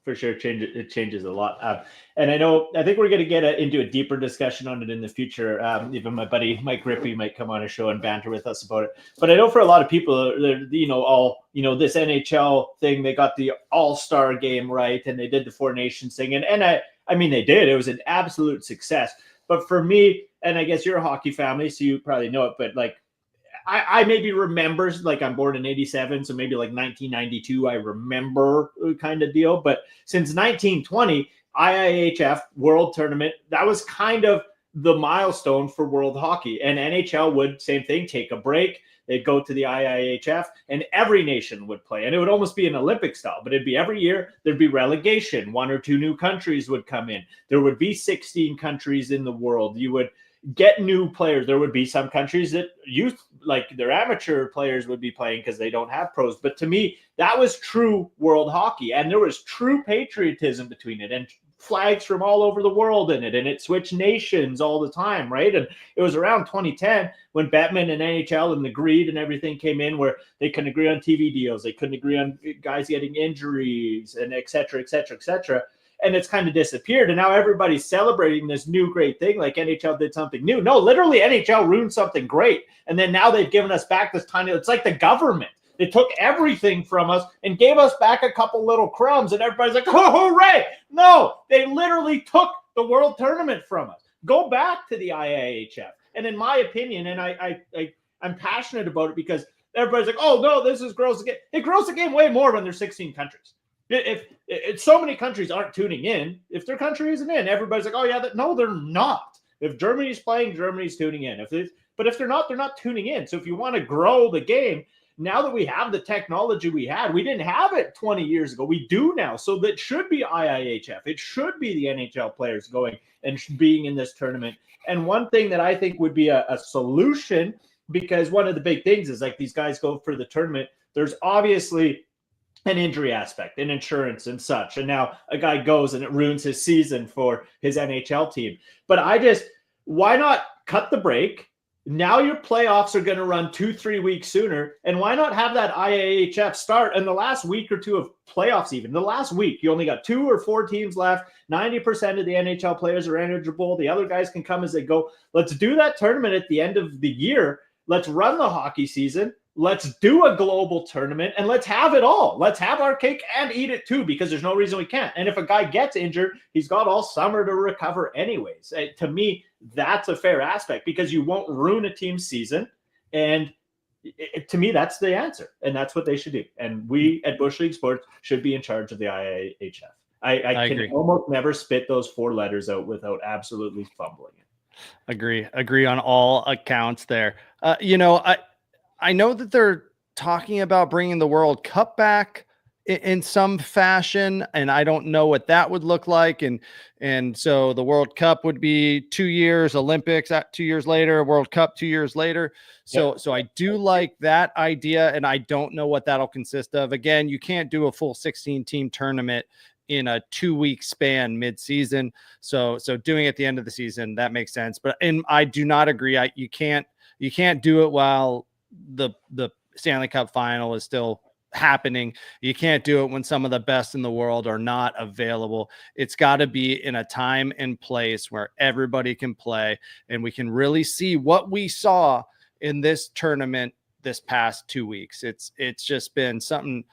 For sure, it changes a lot. And I think we're going to get into a deeper discussion on it in the future. Even my buddy Mike Rippey might come on a show and banter with us about it. But I know for a lot of people, this NHL thing, they got the All-Star game right, and they did the Four Nations thing, and I mean they did. It was an absolute success. But for me, and I guess you're a hockey family, so you probably know it, but like, I maybe remembers, like, I'm born in 87, so maybe like 1992 I remember kind of deal. But since 1920, IIHF World Tournament, that was kind of the milestone for world hockey. And NHL would, same thing, take a break. They'd go to the IIHF, and every nation would play. And it would almost be an Olympic style, but it'd be every year. There'd be relegation. 1 or 2 new countries would come in. There would be 16 countries in the world. You would get new players. There would be some countries that like their amateur players would be playing because they don't have pros. But to me, that was true world hockey. And there was true patriotism between it and flags from all over the world in it. And it switched nations all the time, right? And it was around 2010 when Bettman and NHL and the greed and everything came in, where they couldn't agree on TV deals. They couldn't agree on guys getting injuries and et cetera, et cetera, et cetera. And it's kind of disappeared. And now everybody's celebrating this new great thing, like NHL did something new. No, literally NHL ruined something great. And then now they've given us back this tiny, it's like the government. They took everything from us and gave us back a couple little crumbs. And everybody's like, oh, hooray. No, they literally took the world tournament from us. Go back to the IIHF. And in my opinion, and I'm passionate about it because everybody's like, oh, no, this is gross again. It grows the game way more when there's 16 countries. If so many countries aren't tuning in, if their country isn't in, everybody's like, oh, yeah, no, they're not. If Germany's playing, Germany's tuning in. But if they're not tuning in. So if you want to grow the game, now that we have the technology we didn't have it 20 years ago. We do now. So that should be IIHF. It should be the NHL players going and being in this tournament. And one thing that I think would be a solution, because one of the big things is like these guys go for the tournament. There's obviously an injury aspect and insurance and such. And now a guy goes and it ruins his season for his NHL team. But why not cut the break? Now your playoffs are going to run 2-3 weeks sooner. And why not have that IIHF start in the last week or two of playoffs? Even the last week, you only got 2 or 4 teams left. 90% of the NHL players are eligible. The other guys can come as they go. Let's do that tournament at the end of the year. Let's run the hockey season. Let's do a global tournament and let's have it all. Let's have our cake and eat it too, because there's no reason we can't. And if a guy gets injured, he's got all summer to recover anyways. To me, that's a fair aspect because you won't ruin a team's season. And to me, that's the answer. And that's what they should do. And we at Bushleague Sports should be in charge of the IIHF. I can agree. Almost never spit those 4 letters out without absolutely fumbling it. Agree on all accounts there. I know that they're talking about bringing the World Cup back in some fashion, and I don't know what that would look like. And so the World Cup would be 2 years, Olympics 2 years later, World Cup 2 years later. So I do like that idea, and I don't know what that'll consist of. Again, you can't do a full 16-team tournament in a 2-week span mid-season. So doing it at the end of the season, that makes sense. But I do not agree. You can't do it while the Stanley Cup final is still happening. You can't do it when some of the best in the world are not available. It's got to be in a time and place where everybody can play, and we can really see what we saw in this tournament this past 2 weeks. It's just been something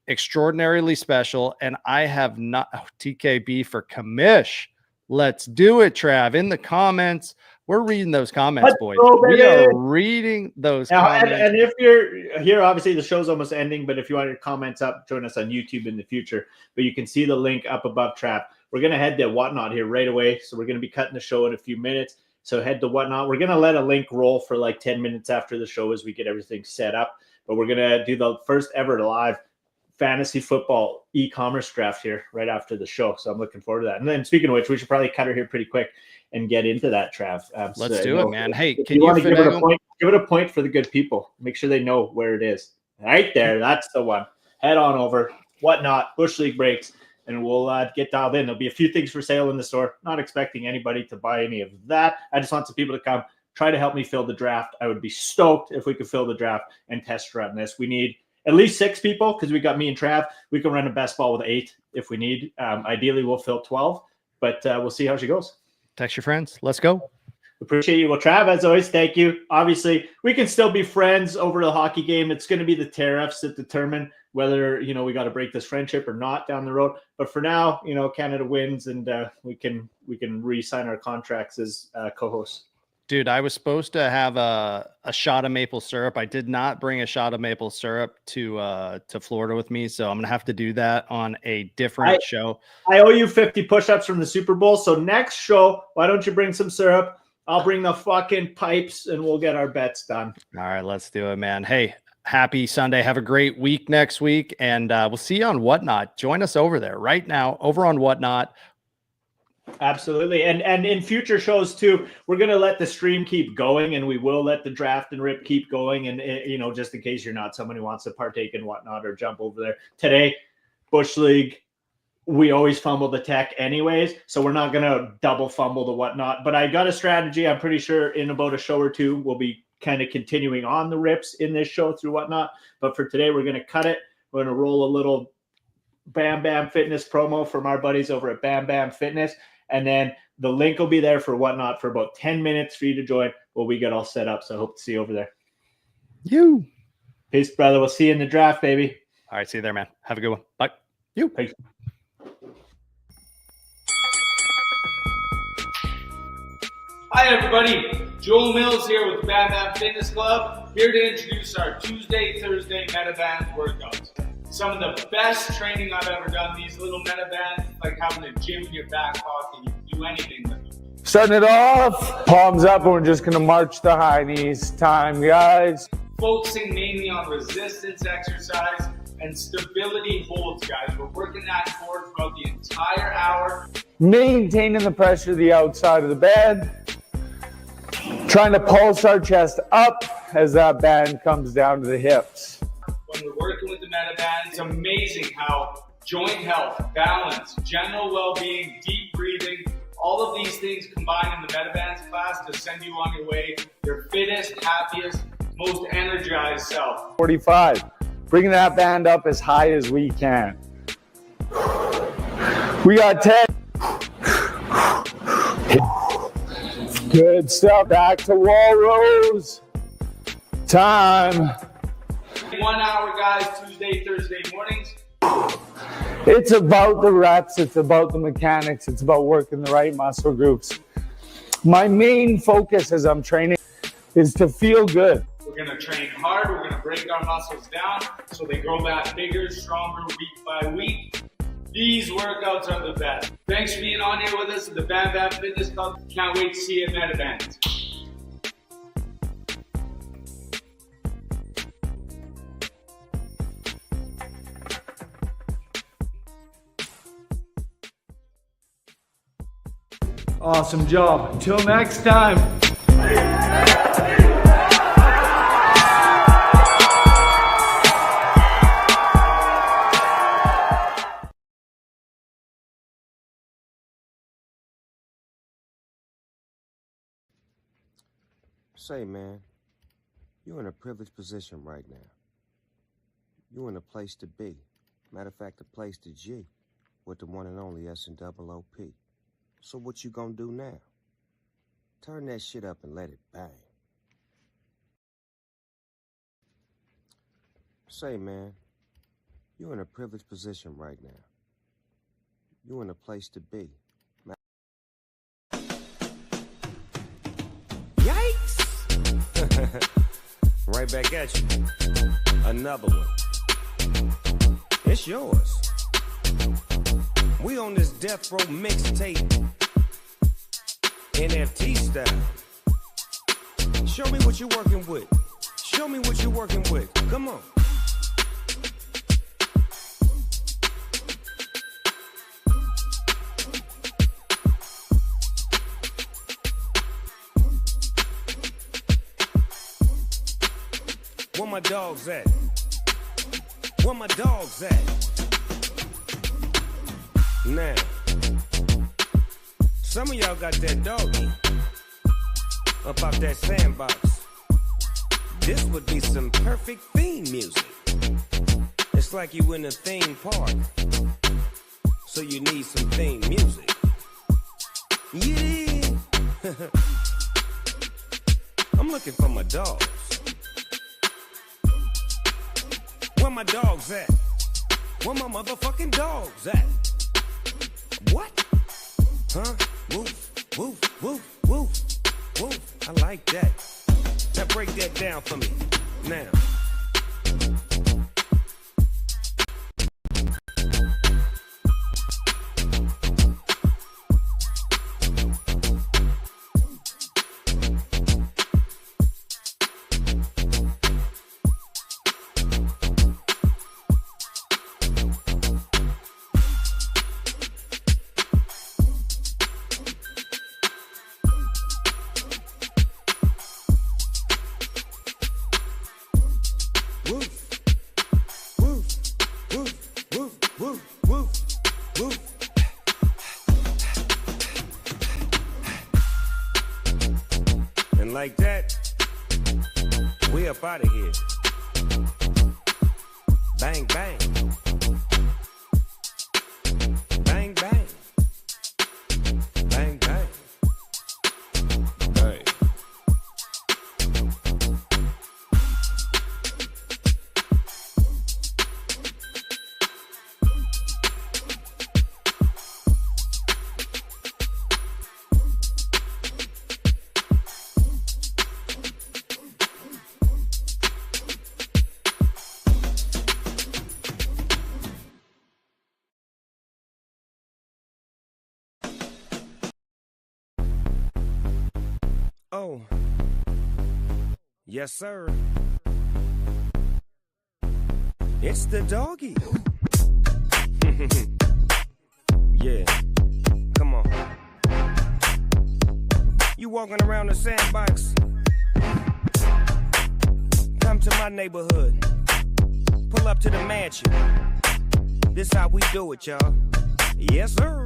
extraordinarily special. And I have not TKB for commish. Let's do it, Trav. In the comments, we're reading those comments, boys. We are reading those comments. And if you're here, obviously the show's almost ending, but if you want your comments up, join us on YouTube in the future. But you can see the link up above, Trav. We're going to head to Whatnot here right away. So we're going to be cutting the show in a few minutes. So head to Whatnot. We're going to let a link roll for like 10 minutes after the show as we get everything set up. But we're going to do the first ever live fantasy football e-commerce draft here right after the show. So I'm looking forward to that. And then speaking of which, we should probably cut her here pretty quick and get into that, Trav. Let's do it, man. Hey, can you give it a point? Give it a point for the good people. Make sure they know where it is. Right there. That's the one. Head on over. Whatnot. Bush League breaks. And we'll get dialed in. There'll be a few things for sale in the store. Not expecting anybody to buy any of that. I just want some people to come. Try to help me fill the draft. I would be stoked if we could fill the draft and test run this. We need at least 6 people because we got me and Trav. We can run a best ball with 8 if we need. Ideally, we'll fill 12, but we'll see how she goes. Text your friends. Let's go. Appreciate you. Well, Trav, as always, thank you. Obviously, we can still be friends over the hockey game. It's going to be the tariffs that determine whether, we got to break this friendship or not down the road. But for now, Canada wins, and we can re-sign our contracts as co-hosts. Dude, I was supposed to have a shot of maple syrup. I did not bring a shot of maple syrup to Florida with me, so I'm gonna have to do that on a different show. I owe you 50 push-ups from the Super Bowl. So next show, why don't you bring some syrup? I'll bring the fucking pipes, and we'll get our bets done. All right, let's do it, man. Hey, happy Sunday. Have a great week next week, and we'll see you on Whatnot. Join us over there right now, over on Whatnot. Absolutely. And in future shows too, we're going to let the stream keep going, and we will let the draft and rip keep going. And, just in case you're not someone who wants to partake in Whatnot or jump over there today, Bush League, we always fumble the tech anyways. So we're not going to double fumble the Whatnot, but I got a strategy. I'm pretty sure in about a show or two, we'll be kind of continuing on the rips in this show through Whatnot. But for today, we're going to cut it. We're going to roll a little Bam Bam Fitness promo from our buddies over at Bam Bam Fitness. And then the link will be there for Whatnot for about 10 minutes for you to join while we get all set up. So I hope to see you over there. Peace, brother. We'll see you in the draft, baby. All right. See you there, man. Have a good one. Bye. Peace. Hi, everybody. Joel Mills here with Bam Bam Fitness Club, here to introduce our Tuesday, Thursday MetaBand workouts. Some of the best training I've ever done. These little MetaBands, like having a gym in your back pocket. You can do anything with them. Starting it off, palms up, and we're just gonna march the high knees. Time, guys. Focusing mainly on resistance exercise and stability holds, guys. We're working that core throughout the entire hour. Maintaining the pressure of the outside of the bed. Trying to pulse our chest up as that band comes down to the hips. When we're working with the MetaBand, it's amazing how joint health, balance, general well-being, deep breathing, all of these things combine in the MetaBands class to send you on your way, your fittest, happiest, most energized self. 45. Bringing that band up as high as we can. We got 10. Good stuff. Back to wall rows. Time. 1 hour, guys, Tuesday, Thursday mornings. It's about the reps. It's about the mechanics. It's about working the right muscle groups. My main focus as I'm training is to feel good. We're going to train hard. We're going to break our muscles down so they grow back bigger, stronger week by week. These workouts are the best. Thanks for being on here with us at the Bam Bam Fitness Club. Can't wait to see you at MetaBands. Awesome job. Until next time. Say, man, you're in a privileged position right now. You're in a place to be. Matter of fact, a place to G with the one and only S&OOP. So what you gonna do now? Turn that shit up and let it bang. Say, man, you're in a privileged position right now. You're in a place to be. Yikes! Right back at you. Another one. It's yours. We on this death row mixtape. NFT style. Show me what you're working with. Show me what you're working with. Come on. Where my dogs at? Where my dogs at? Now, some of y'all got that doggy up out that sandbox. This would be some perfect theme music. It's like you in a theme park, so you need some theme music. Yeah. I'm looking for my dogs. Where my dogs at? Where my motherfucking dogs at? What? Huh? Woof, woof, woof, woof, woof. I like that. Now break that down for me. Now. Like that, we up out of here. Bang, bang. Bang, bang. Bang, bang. Hey. Oh, yes, sir. It's the doggy. Yeah, come on. You walking around the sandbox? Come to my neighborhood. Pull up to the mansion. This how we do it, y'all. Yes, sir.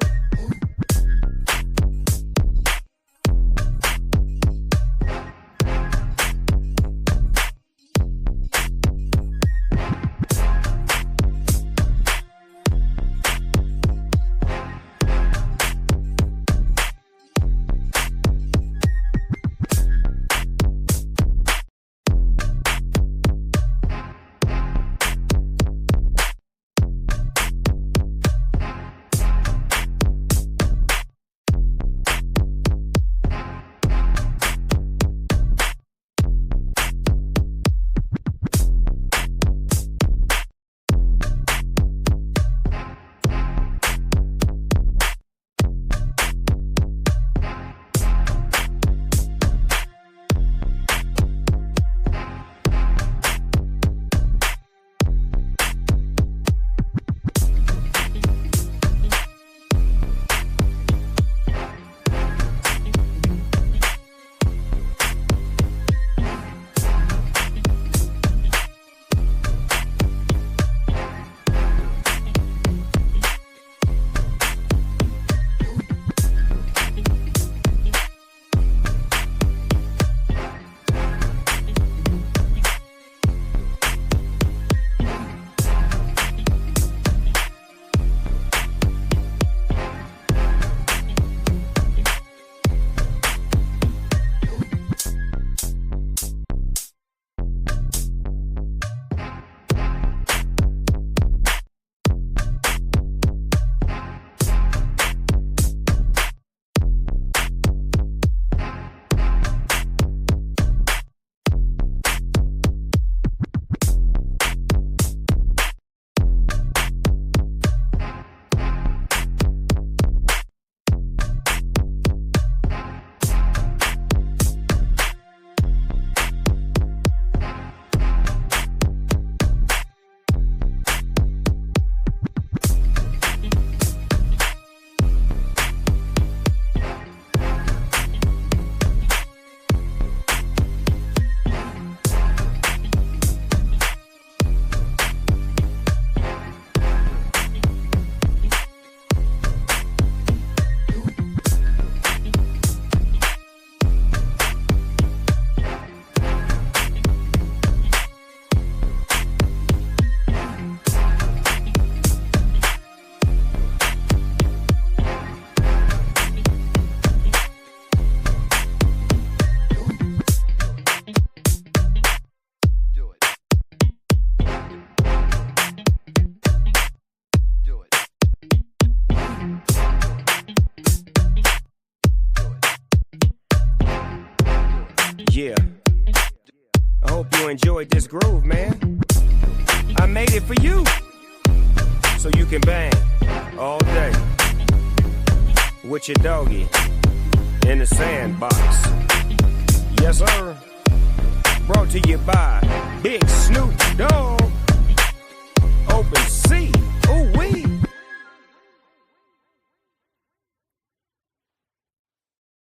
Yeah. I hope you enjoyed this groove, man. I made it for you. So you can bang all day with your doggy in the sandbox. Yes, sir. Brought to you by Big Snoop.